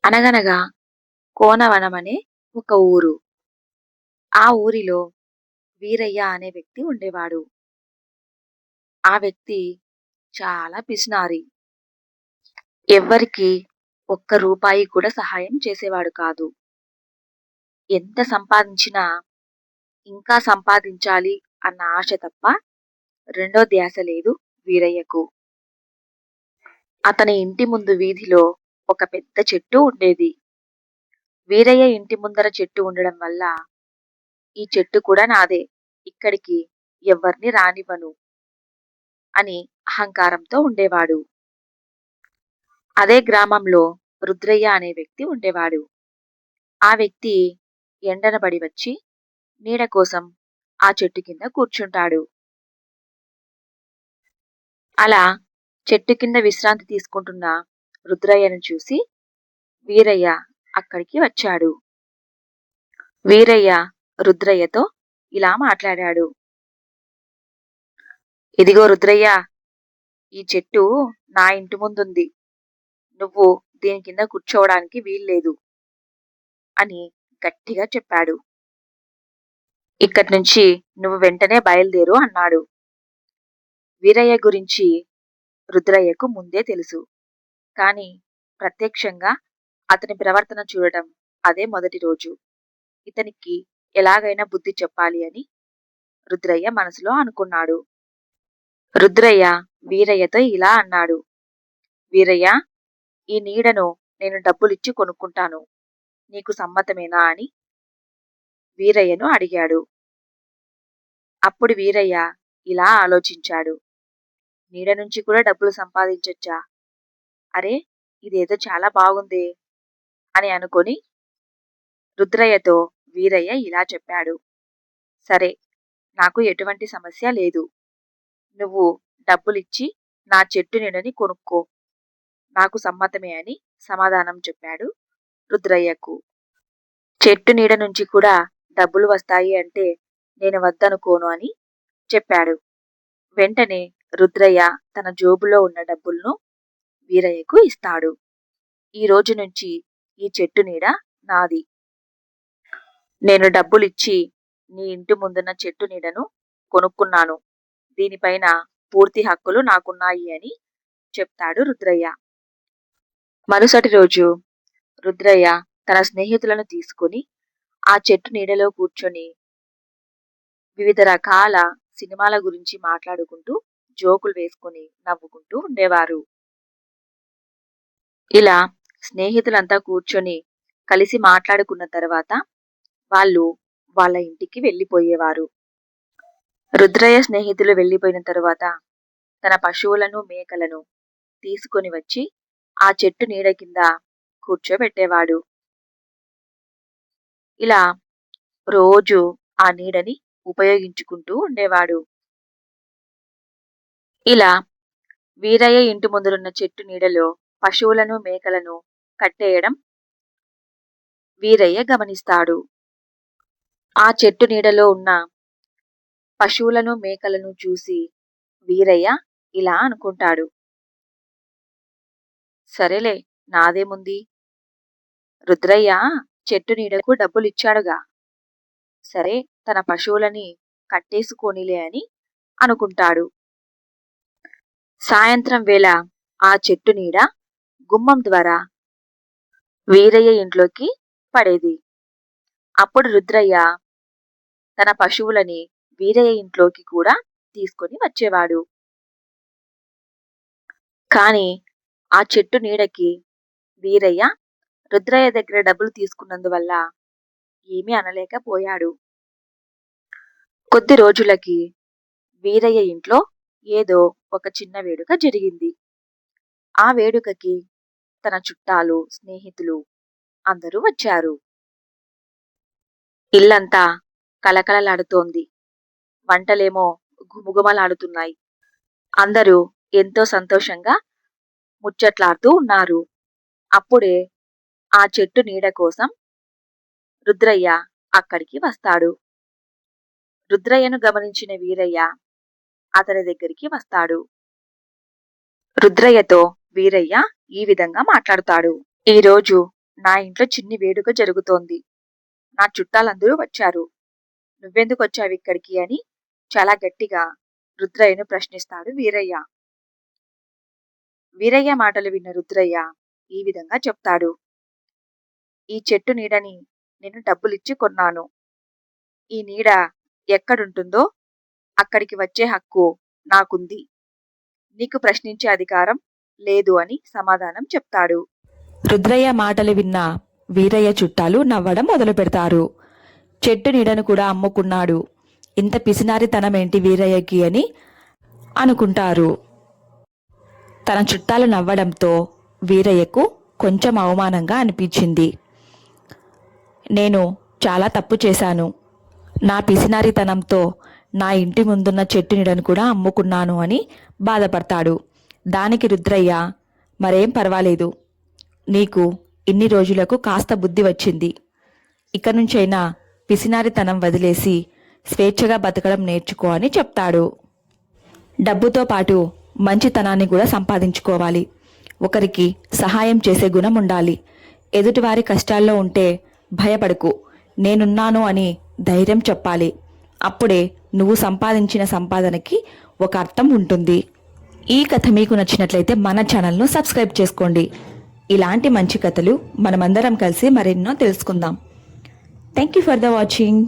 అనగనగా కోనవనమనే ఒక ఊరు. ఆ ఊరిలో వీరయ్య అనే వ్యక్తి ఉండేవాడు. ఆ వ్యక్తి చాలా పిసినారి. ఎవ్వరికీ ఒక్క రూపాయి కూడా సహాయం చేసేవాడు కాదు. ఎంత సంపాదించినా ఇంకా సంపాదించాలి అన్న ఆశ తప్ప రెండో ధ్యాస లేదు వీరయ్యకు. అతని ఇంటి ముందు వీధిలో ఒక పెద్ద చెట్టు ఉండేది. వీరయ్య ఇంటి ముందర చెట్టు ఉండడం వల్ల ఈ చెట్టు కూడా నాదే. ఇక్కడికి ఎవ్వర్ని రానివ్వను అని అహంకారంతో ఉండేవాడు. అదే గ్రామంలో రుద్రయ్య అనే వ్యక్తి ఉండేవాడు. ఆ వ్యక్తి ఎండన పడి వచ్చి నీడ కోసం ఆ చెట్టు కింద కూర్చుంటాడు. అలా చెట్టు కింద విశ్రాంతి తీసుకుంటున్న రుద్రయ్యను చూసి వీరయ్య అక్కడికి వచ్చాడు. వీరయ్య రుద్రయ్యతో ఇలా మాట్లాడాడు. ఇదిగో రుద్రయ్య, ఈ చెట్టు నా ఇంటి ముందుంది. నువ్వు దీని కింద కూర్చోవడానికి వీల్లేదు అని గట్టిగా చెప్పాడు. ఇక్కడి నుంచి నువ్వు వెంటనే బయలుదేరు అన్నాడు. వీరయ్య గురించి రుద్రయ్యకు ముందే తెలుసు. కాని ప్రత్యక్షంగా అతని ప్రవర్తన చూడటం అదే మొదటి రోజు. ఇతనికి ఎలాగైనా బుద్ధి చెప్పాలి అని రుద్రయ్య మనసులో అనుకున్నాడు. రుద్రయ్య వీరయ్యతో ఇలా అన్నాడు. వీరయ్య, ఈ నీడను నేను డబ్బులిచ్చి కొనుక్కుంటాను. నీకు సమ్మతమేనా అని వీరయ్యను అడిగాడు. అప్పుడు వీరయ్య ఇలా ఆలోచించాడు. నీడ నుంచి కూడా డబ్బులు సంపాదించొచ్చా? అరే, ఇదేదో చాలా బాగుందే అని అనుకొని రుద్రయ్యతో వీరయ్య ఇలా చెప్పాడు. సరే, నాకు ఎటువంటి సమస్య లేదు. నువ్వు డబ్బులిచ్చి నా చెట్టు నీడని కొనుక్కో. నాకు సమ్మతమే అని సమాధానం చెప్పాడు రుద్రయ్యకు. చెట్టు నీడ నుంచి కూడా డబ్బులు వస్తాయి అంటే నేను వద్దనుకోను అని చెప్పాడు. వెంటనే రుద్రయ్య తన జోబులో ఉన్న డబ్బులను వీరయ్యకు ఇస్తాడు. ఈ రోజు నుంచి ఈ చెట్టు నీడ నాది. నేను డబ్బులిచ్చి నీ ఇంటి ముందున్న చెట్టు నీడను కొనుక్కున్నాను. దీనిపైన పూర్తి హక్కులు నాకున్నాయి అని చెప్తాడు రుద్రయ్య. మరుసటి రోజు రుద్రయ్య తన స్నేహితులను తీసుకుని ఆ చెట్టు నీడలో కూర్చొని వివిధ రకాల సినిమాల గురించి మాట్లాడుకుంటూ జోకులు వేసుకుని నవ్వుకుంటూ ఉండేవారు. ఇలా స్నేహితులంతా కూర్చొని కలిసి మాట్లాడుకున్న తర్వాత వాళ్ళు వాళ్ళ ఇంటికి వెళ్ళిపోయేవారు. రుద్రయ్య స్నేహితులు వెళ్ళిపోయిన తరువాత తన పశువులను మేకలను తీసుకొని వచ్చి ఆ చెట్టు నీడ కింద కూర్చోబెట్టేవాడు. ఇలా రోజు ఆ నీడని ఉపయోగించుకుంటూ ఉండేవాడు. ఇలా వీరయ్య ఇంటి ముందులున్న చెట్టు నీడలో పశువులను మేకలను కట్టేయడం వీరయ్య గమనిస్తాడు. ఆ చెట్టు నీడలో ఉన్న పశువులను మేకలను చూసి వీరయ్య ఇలా అనుకుంటాడు. సరేలే, నాదేముంది, రుద్రయ్య చెట్టు నీడకు డబ్బులిచ్చాడుగా, సరే తన పశువులని కట్టేసుకోనిలే అని అనుకుంటాడు. సాయంత్రం వేళ ఆ చెట్టు నీడ గుమ్మం ద్వారా వీరయ్య ఇంట్లోకి పడేది. అప్పుడు రుద్రయ్య తన పశువులని వీరయ్య ఇంట్లోకి కూడా తీసుకొని వచ్చేవాడు. కాని ఆ చెట్టు నీడకి వీరయ్య రుద్రయ్య దగ్గర డబ్బులు తీసుకున్నందువల్ల ఏమీ అనలేకపోయాడు. కొద్ది రోజులకి వీరయ్య ఇంట్లో ఏదో ఒక చిన్న వేడుక జరిగింది. ఆ వేడుకకి తన చుట్టాలు స్నేహితులు అందరూ వచ్చారు. ఇల్లంతా కలకలలాడుతోంది. వంటలేమో గుమగుమలాడుతున్నాయి. అందరూ ఎంతో సంతోషంగా ముచ్చట్లాడుతూ ఉన్నారు. అప్పుడే ఆ చెట్టు నీడ కోసం రుద్రయ్య అక్కడికి వస్తాడు. రుద్రయ్యను గమనించిన వీరయ్య అతని దగ్గరికి వస్తాడు. రుద్రయ్యతో వీరయ్య ఈ విధంగా మాట్లాడుతాడు. ఈరోజు నా ఇంట్లో చిన్ని వేడుక జరుగుతోంది. నా చుట్టాలందరూ వచ్చారు. నువ్వెందుకు వచ్చావు ఇక్కడికి అని చాలా గట్టిగా రుద్రయ్యను ప్రశ్నిస్తాడు వీరయ్య. వీరయ్య మాటలు విన్న రుద్రయ్య ఈ విధంగా చెప్తాడు. ఈ చెట్టు నీడని నేను డబ్బులిచ్చి కొన్నాను. ఈ నీడ ఎక్కడుంటుందో అక్కడికి వచ్చే హక్కు నాకుంది. నీకు ప్రశ్నించే అధికారం లేదు అని సమాధానం చెప్తాడు. రుద్రయ్య మాటలు విన్న వీరయ్య చుట్టాలు నవ్వడం మొదలు పెడతారు. చెట్టు నీడను కూడా అమ్ముకున్నాడు, ఇంత పిసినారితనమేంటి వీరయ్యకి అని అనుకుంటారు. తన చుట్టాలు నవ్వడంతో వీరయ్యకు కొంచెం అవమానంగా అనిపించింది. నేను చాలా తప్పు చేశాను. నా పిసినారితనంతో నా ఇంటి ముందున్న చెట్టు నీడను కూడా అమ్ముకున్నాను అని బాధపడతాడు. దానికి రుద్రయ్య, మరేం పర్వాలేదు, నీకు ఇన్ని రోజులకు కాస్త బుద్ధి వచ్చింది. ఇక నుంచైనా పిసినారితనం వదిలేసి స్వేచ్ఛగా బతకడం నేర్చుకో అని చెప్తాడు. డబ్బుతో పాటు మంచితనాన్ని కూడా సంపాదించుకోవాలి. ఒకరికి సహాయం చేసే గుణం ఉండాలి. ఎదుటివారి కష్టాల్లో ఉంటే భయపడకు, నేనున్నాను అని ధైర్యం చెప్పాలి. అప్పుడే నువ్వు సంపాదించిన సంపాదనకి ఒక అర్థం ఉంటుంది. ఈ కథ మీకు నచ్చినట్లయితే మన ఛానల్ను సబ్స్క్రైబ్ చేసుకోండి. ఇలాంటి మంచి కథలు మనమందరం కలిసి మరెన్నో తెలుసుకుందాం. Thank you for the watching.